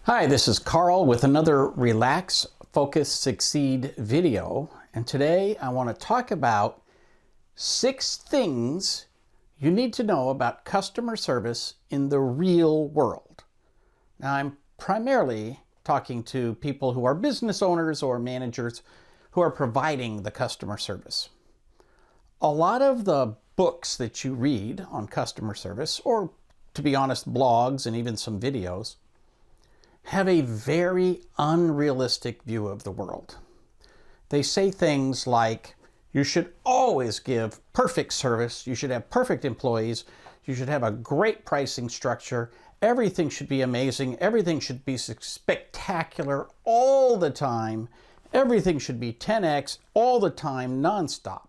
Hi, this is Carl with another Relax, Focus, Succeed video. And today I want to talk about 6 things you need to know about customer service in the real world. Now, I'm primarily talking to people who are business owners or managers who are providing the customer service. A lot of the books that you read on customer service, or to be honest, blogs and even some videos, have a very unrealistic view of the world. They say things like, you should always give perfect service, you should have perfect employees, you should have a great pricing structure, everything should be amazing, everything should be spectacular all the time, everything should be 10x all the time, nonstop.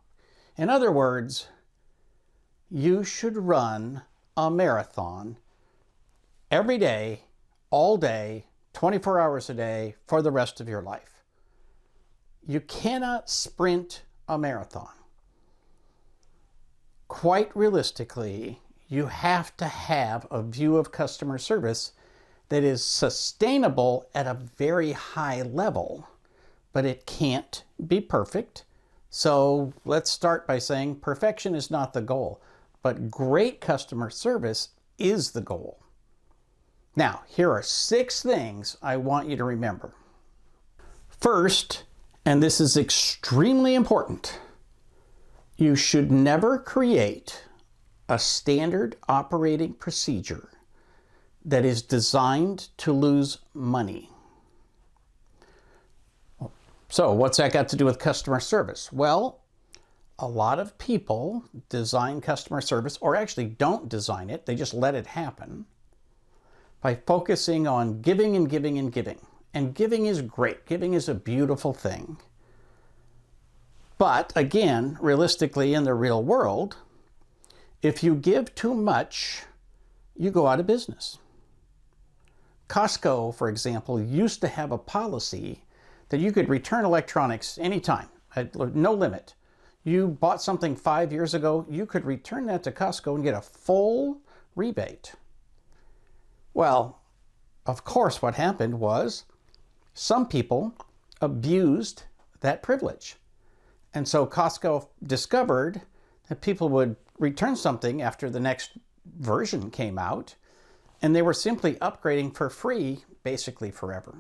In other words, you should run a marathon every day, all day, 24 hours a day for the rest of your life. You cannot sprint a marathon. Quite realistically, you have to have a view of customer service that is sustainable at a very high level, but it can't be perfect. So let's start by saying perfection is not the goal, but great customer service is the goal. Now, here are 6 things I want you to remember. First, and this is extremely important, you should never create a standard operating procedure that is designed to lose money. So, what's that got to do with customer service? Well, a lot of people design customer service, or actually don't design it, they just let it happen, by focusing on giving and giving and giving. And giving is great. Giving is a beautiful thing. But again, realistically in the real world, if you give too much, you go out of business. Costco, for example, used to have a policy that you could return electronics anytime, at no limit. You bought something 5 years ago, you could return that to Costco and get a full rebate. Well, of course, what happened was some people abused that privilege. And so Costco discovered that people would return something after the next version came out, and they were simply upgrading for free, basically forever.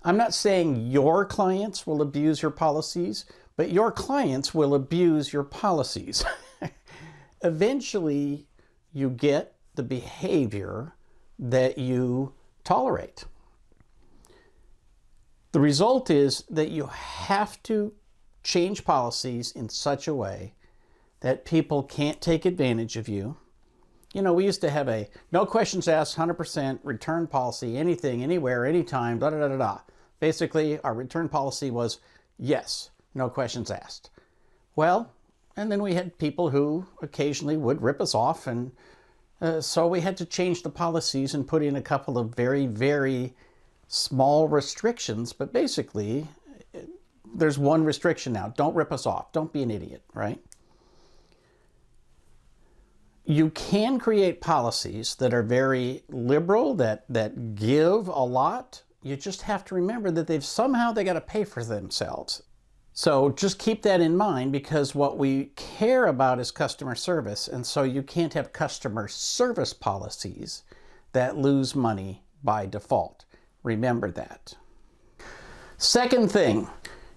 I'm not saying your clients will abuse your policies, but your clients will abuse your policies. Eventually, you get the behavior that you tolerate. The result is that you have to change policies in such a way that people can't take advantage of you. You know, we used to have a no questions asked, 100% return policy, anything, anywhere, anytime, da da da da da. Basically, our return policy was yes, no questions asked. Well, and then we had people who occasionally would rip us off, and so we had to change the policies and put in a couple of very, very small restrictions. But basically, there's one restriction now. Don't rip us off. Don't be an idiot, right? You can create policies that are very liberal, that give a lot. You just have to remember that they got to pay for themselves. So just keep that in mind, because what we care about is customer service, and so you can't have customer service policies that lose money by default. Remember that. Second thing,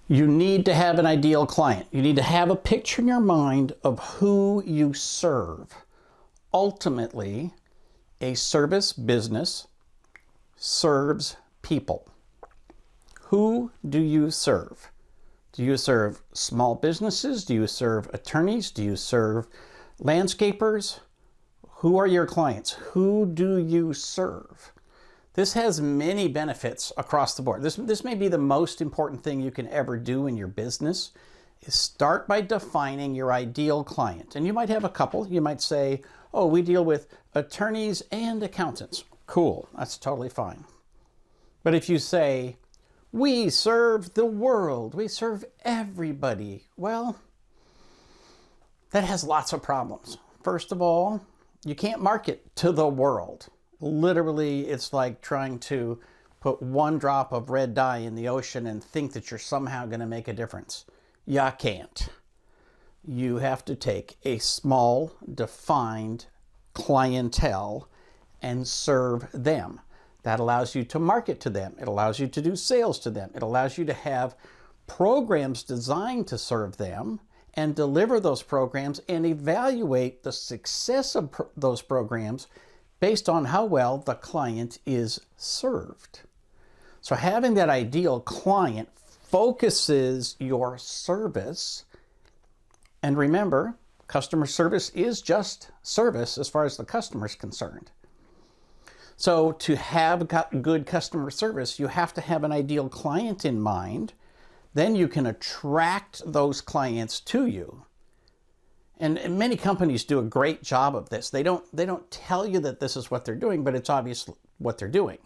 you need to have an ideal client. You need to have a picture in your mind of who you serve. Ultimately, a service business serves people. Who do you serve? Do you serve small businesses? Do you serve attorneys? Do you serve landscapers? Who are your clients? Who do you serve? This has many benefits across the board. This may be the most important thing you can ever do in your business, is start by defining your ideal client. And you might have a couple. You might say, oh, we deal with attorneys and accountants. Cool, that's totally fine. But if you say, we serve the world, we serve everybody, well, that has lots of problems. First of all, you can't market to the world. Literally, it's like trying to put one drop of red dye in the ocean and think that you're somehow going to make a difference. You can't. You have to take a small, defined clientele and serve them. That allows you to market to them. It allows you to do sales to them. It allows you to have programs designed to serve them and deliver those programs and evaluate the success of those programs based on how well the client is served. So having that ideal client focuses your service. And remember, customer service is just service as far as the customer is concerned. So to have good customer service, you have to have an ideal client in mind. Then you can attract those clients to you. And many companies do a great job of this. They don't tell you that this is what they're doing, but it's obvious what they're doing.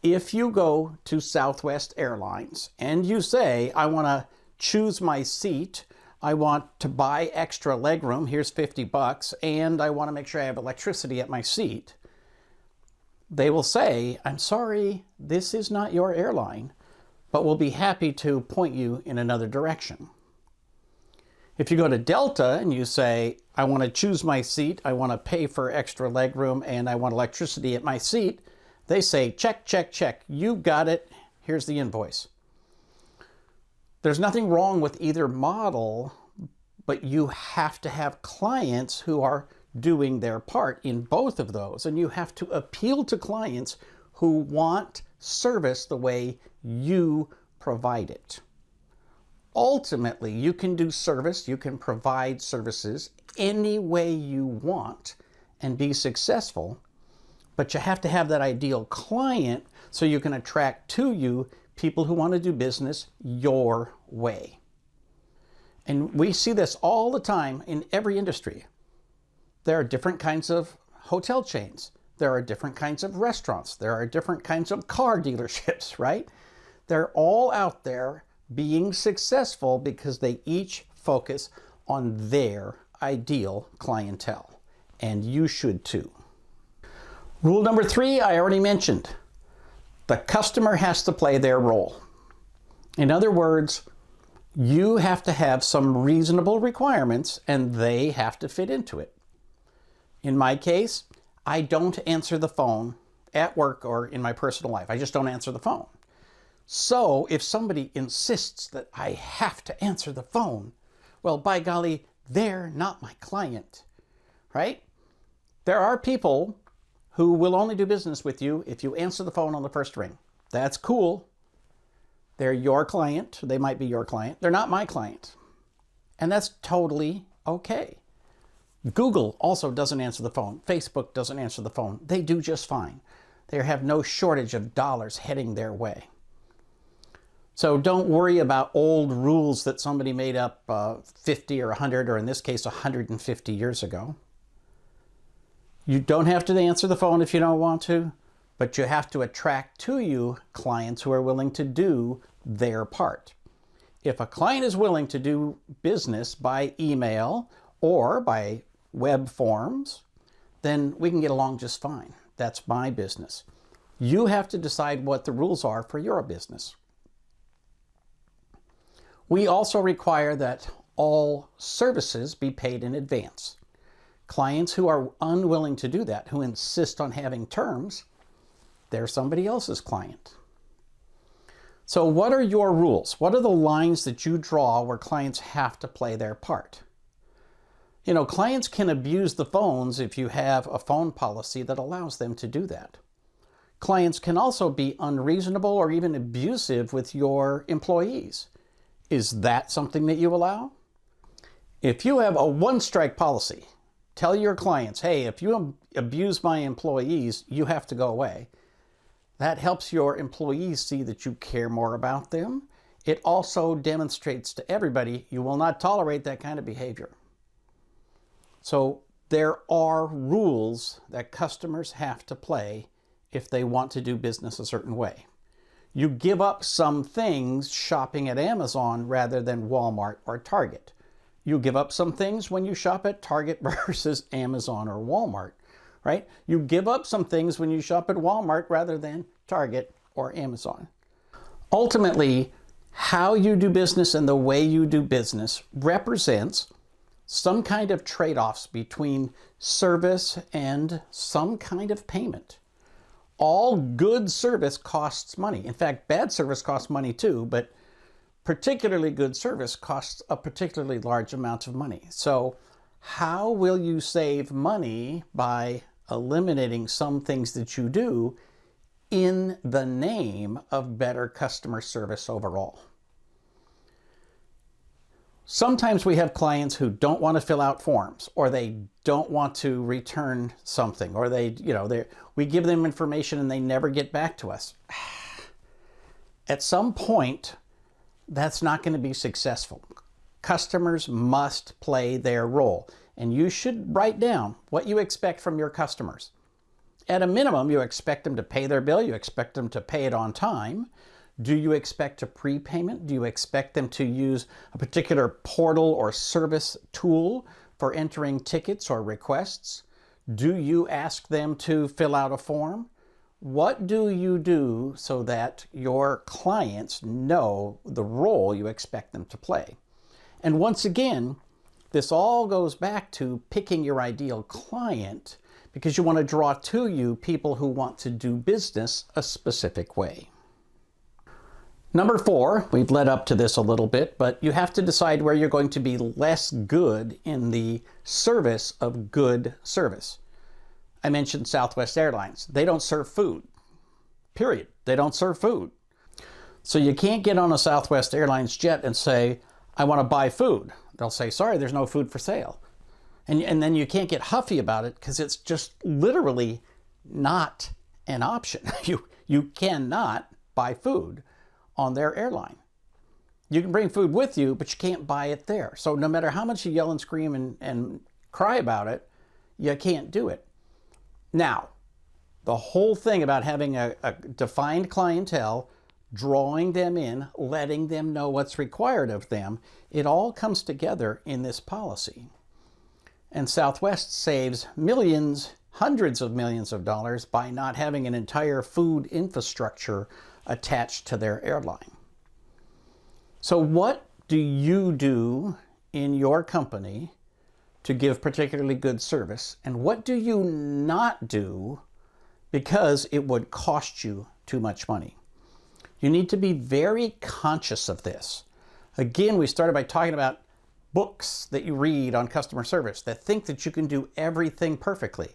If you go to Southwest Airlines and you say, I want to choose my seat, I want to buy extra legroom, here's $50, and I want to make sure I have electricity at my seat, they will say, I'm sorry, this is not your airline, but we'll be happy to point you in another direction. If you go to Delta and you say, I want to choose my seat, I want to pay for extra legroom, and I want electricity at my seat, they say, check, check, check, you got it, here's the invoice. There's nothing wrong with either model, but you have to have clients who are doing their part in both of those. And you have to appeal to clients who want service the way you provide it. Ultimately, you can do service, you can provide services any way you want and be successful, but you have to have that ideal client so you can attract to you people who want to do business your way. And we see this all the time in every industry. There are different kinds of hotel chains. There are different kinds of restaurants. There are different kinds of car dealerships, right? They're all out there being successful because they each focus on their ideal clientele. And you should too. Rule number 3, I already mentioned. The customer has to play their role. In other words, you have to have some reasonable requirements and they have to fit into it. In my case, I don't answer the phone at work or in my personal life. I just don't answer the phone. So if somebody insists that I have to answer the phone, well, by golly, they're not my client, right? There are people who will only do business with you if you answer the phone on the first ring. That's cool. They're your client. They might be your client. They're not my client. And that's totally okay. Google also doesn't answer the phone. Facebook doesn't answer the phone. They do just fine. They have no shortage of dollars heading their way. So don't worry about old rules that somebody made up 50 or 100, or in this case, 150 years ago. You don't have to answer the phone if you don't want to, but you have to attract to you clients who are willing to do their part. If a client is willing to do business by email or by web forms, then we can get along just fine. That's my business. You have to decide what the rules are for your business. We also require that all services be paid in advance. Clients who are unwilling to do that, who insist on having terms, they're somebody else's client. So what are your rules? What are the lines that you draw where clients have to play their part? You know, clients can abuse the phones if you have a phone policy that allows them to do that. Clients can also be unreasonable or even abusive with your employees. Is that something that you allow? If you have a one-strike policy, tell your clients, hey, if you abuse my employees, you have to go away. That helps your employees see that you care more about them. It also demonstrates to everybody you will not tolerate that kind of behavior. So there are rules that customers have to play if they want to do business a certain way. You give up some things shopping at Amazon rather than Walmart or Target. You give up some things when you shop at Target versus Amazon or Walmart. right? You give up some things when you shop at Walmart rather than Target or Amazon. Ultimately, how you do business and the way you do business represents some kind of trade-offs between service and some kind of payment. All good service costs money. In fact, bad service costs money too, but particularly good service costs a particularly large amount of money. So how will you save money by eliminating some things that you do in the name of better customer service overall? Sometimes we have clients who don't want to fill out forms, or they don't want to return something, or we give them information and they never get back to us. At some point, that's not going to be successful. Customers must play their role, and you should write down what you expect from your customers. At a minimum, you expect them to pay their bill, you expect them to pay it on time. Do you expect a prepayment? Do you expect them to use a particular portal or service tool for entering tickets or requests? Do you ask them to fill out a form? What do you do so that your clients know the role you expect them to play? And once again, this all goes back to picking your ideal client, because you want to draw to you people who want to do business a specific way. Number 4, we've led up to this a little bit, but you have to decide where you're going to be less good in the service of good service. I mentioned Southwest Airlines. They don't serve food. Period. They don't serve food. So you can't get on a Southwest Airlines jet and say, I want to buy food. They'll say, sorry, there's no food for sale. And then you can't get huffy about it because it's just literally not an option. You cannot buy food on their airline. You can bring food with you, but you can't buy it there. So no matter how much you yell and scream and cry about it, you can't do it. Now, the whole thing about having a defined clientele, drawing them in, letting them know what's required of them, it all comes together in this policy. And Southwest saves millions, hundreds of millions of dollars by not having an entire food infrastructure attached to their airline. So what do you do in your company to give particularly good service? And what do you not do because it would cost you too much money? You need to be very conscious of this. Again, we started by talking about books that you read on customer service that think that you can do everything perfectly.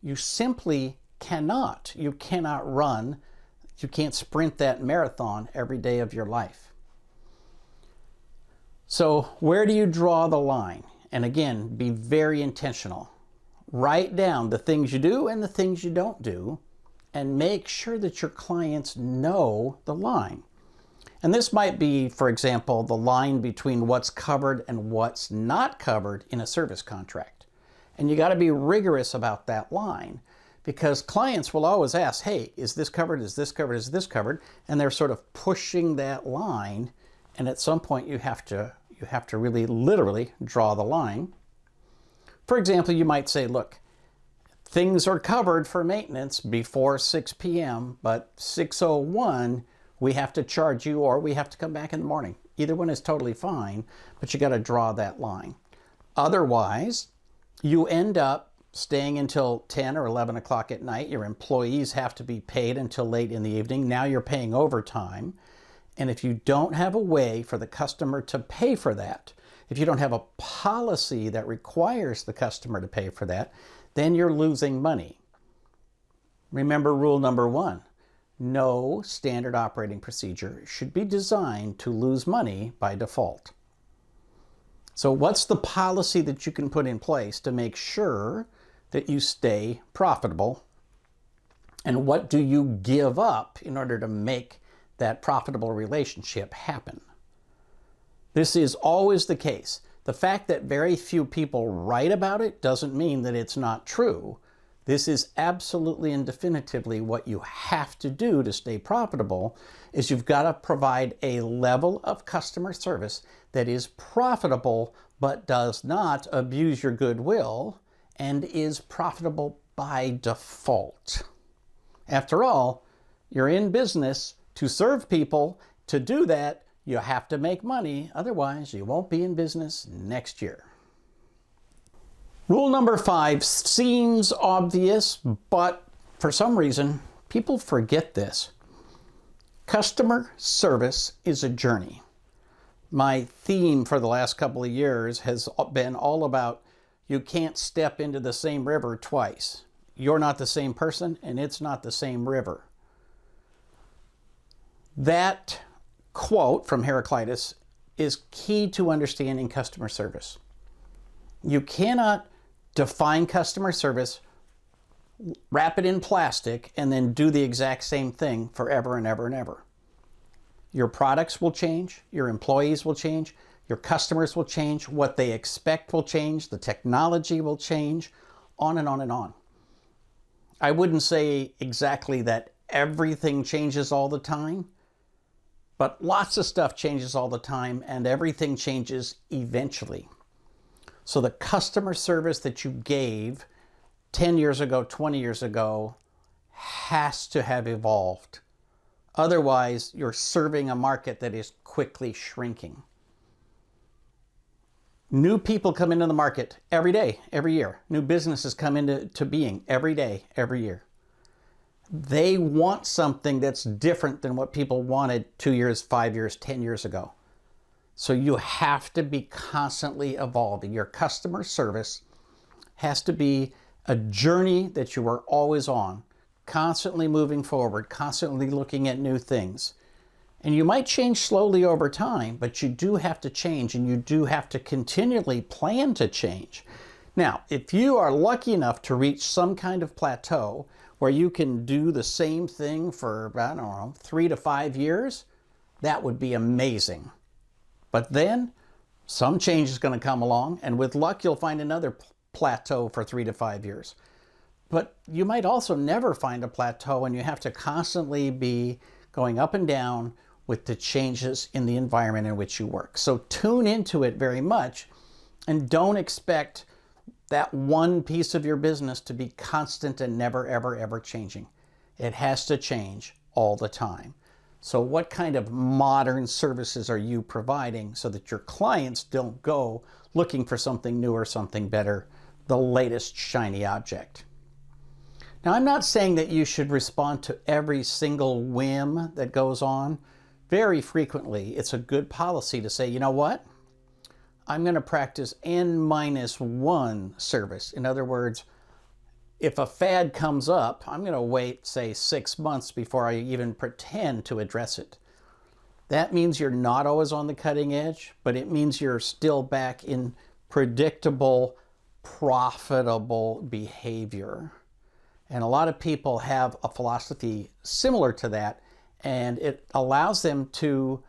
You simply cannot. You cannot run. You can't sprint that marathon every day of your life. So where do you draw the line? And again, be very intentional. Write down the things you do and the things you don't do, and make sure that your clients know the line. And this might be, for example, the line between what's covered and what's not covered in a service contract. And you got to be rigorous about that line, because clients will always ask, hey, is this covered? Is this covered? Is this covered? And they're sort of pushing that line. And at some point you have to really literally draw the line. For example, you might say, look, things are covered for maintenance before 6 p.m., but 6:01, we have to charge you, or we have to come back in the morning. Either one is totally fine, but you got to draw that line. Otherwise, you end up staying until 10 or 11 o'clock at night. Your employees have to be paid until late in the evening. Now you're paying overtime. And if you don't have a way for the customer to pay for that, if you don't have a policy that requires the customer to pay for that, then you're losing money. Remember rule number 1. No standard operating procedure should be designed to lose money by default. So what's the policy that you can put in place to make sure that you stay profitable? And what do you give up in order to make that profitable relationship happen? This is always the case. The fact that very few people write about it doesn't mean that it's not true. This is absolutely and definitively what you have to do to stay profitable, is you've got to provide a level of customer service that is profitable but does not abuse your goodwill, and is profitable by default. After all, you're in business to serve people. To do that, you have to make money. Otherwise, you won't be in business next year. Rule number 5 seems obvious, but for some reason, people forget this. Customer service is a journey. My theme for the last couple of years has been all about you can't step into the same river twice. You're not the same person, and it's not the same river. That quote from Heraclitus is key to understanding customer service. You cannot define customer service, wrap it in plastic, and then do the exact same thing forever and ever and ever. Your products will change, your employees will change, your customers will change, what they expect will change, the technology will change, on and on and on. I wouldn't say exactly that everything changes all the time, but lots of stuff changes all the time, and everything changes eventually. So the customer service that you gave 10 years ago, 20 years ago, has to have evolved. Otherwise, you're serving a market that is quickly shrinking. New people come into the market every day, every year. New businesses come into being every day, every year. They want something that's different than what people wanted 2 years, 5 years, 10 years ago. So you have to be constantly evolving. Your customer service has to be a journey that you are always on, constantly moving forward, constantly looking at new things. And you might change slowly over time, but you do have to change, and you do have to continually plan to change. Now, if you are lucky enough to reach some kind of plateau where you can do the same thing for, I don't know, 3 to 5 years, that would be amazing. But then some change is going to come along, and with luck, you'll find another plateau for 3 to 5 years. But you might also never find a plateau, and you have to constantly be going up and down with the changes in the environment in which you work. So tune into it very much, and don't expect that one piece of your business to be constant and never, ever, ever changing. It has to change all the time. So what kind of modern services are you providing so that your clients don't go looking for something new or something better, the latest shiny object? Now, I'm not saying that you should respond to every single whim that goes on. Very frequently, it's a good policy to say, you know what? I'm going to practice N-1 service. In other words, if a fad comes up, I'm going to wait, say, 6 months before I even pretend to address it. That means you're not always on the cutting edge, but it means you're still back in predictable, profitable behavior. And a lot of people have a philosophy similar to that, and it allows them to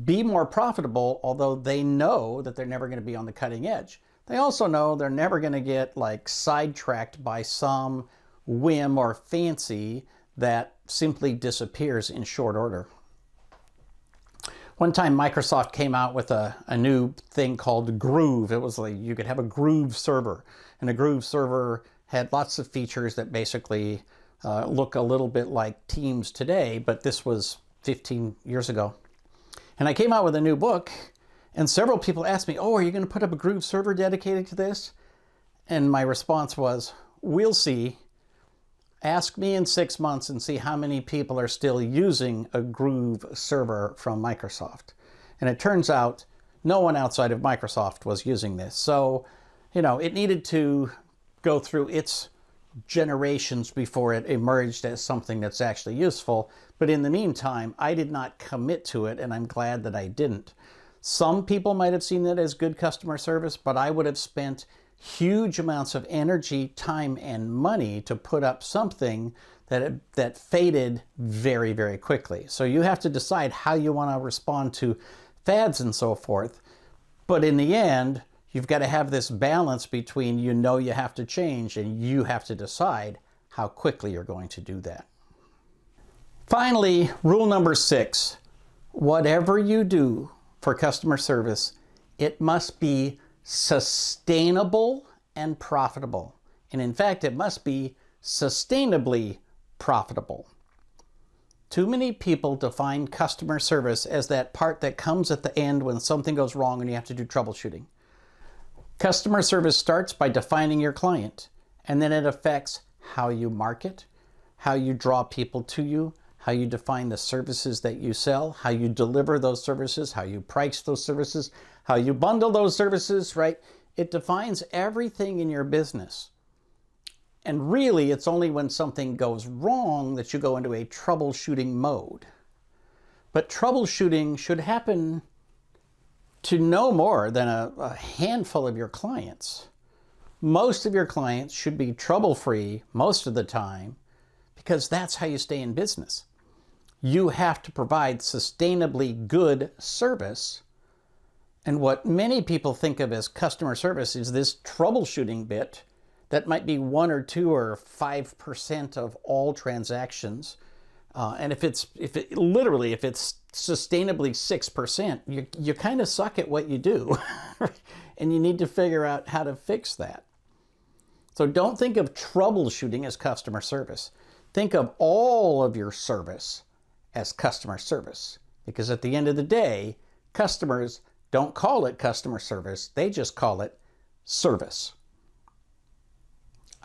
be more profitable, although they know that they're never going to be on the cutting edge. They also know they're never going to get like sidetracked by some whim or fancy that simply disappears in short order. One time Microsoft came out with a new thing called Groove. It was like you could have a Groove server, and a Groove server had lots of features that basically look a little bit like Teams today, but this was 15 years ago. And I came out with a new book, and several people asked me, oh, are you going to put up a Groove server dedicated to this? And my response was, we'll see. Ask me in 6 months and see how many people are still using a Groove server from Microsoft. And it turns out no one outside of Microsoft was using this. So, it needed to go through its generations before it emerged as something that's actually useful. But in the meantime, I did not commit to it, and I'm glad that I didn't. Some people might have seen it as good customer service, but I would have spent huge amounts of energy, time, and money to put up something that faded very, very quickly. So you have to decide how you want to respond to fads and so forth. But in the end, you've got to have this balance between you have to change, and you have to decide how quickly you're going to do that. Finally, rule number 6, whatever you do for customer service, it must be sustainable and profitable. And in fact, it must be sustainably profitable. Too many people define customer service as that part that comes at the end when something goes wrong and you have to do troubleshooting. Customer service starts by defining your client, and then it affects how you market, how you draw people to you, how you define the services that you sell, how you deliver those services, how you price those services, how you bundle those services, right? It defines everything in your business. And really, it's only when something goes wrong that you go into a troubleshooting mode. But troubleshooting should happen to no more than a handful of your clients. Most of your clients should be trouble-free most of the time, because that's how you stay in business. You have to provide sustainably good service. And what many people think of as customer service is this troubleshooting bit that might be 1 or 2 or 5% of all transactions. And if it's sustainably 6%, you kind of suck at what you do. And you need to figure out how to fix that. So don't think of troubleshooting as customer service. Think of all of your service as customer service. Because at the end of the day, customers don't call it customer service, they just call it service.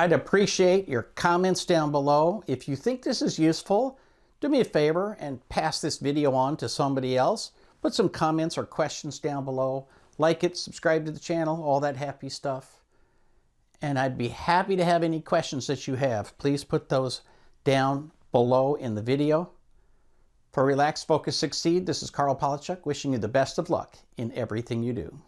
I'd appreciate your comments down below. If you think this is useful, do me a favor and pass this video on to somebody else. Put some comments or questions down below. Like it, subscribe to the channel, all that happy stuff. And I'd be happy to have any questions that you have. Please put those down below in the video. For Relax, Focus, Succeed, this is Carl Palachuk wishing you the best of luck in everything you do.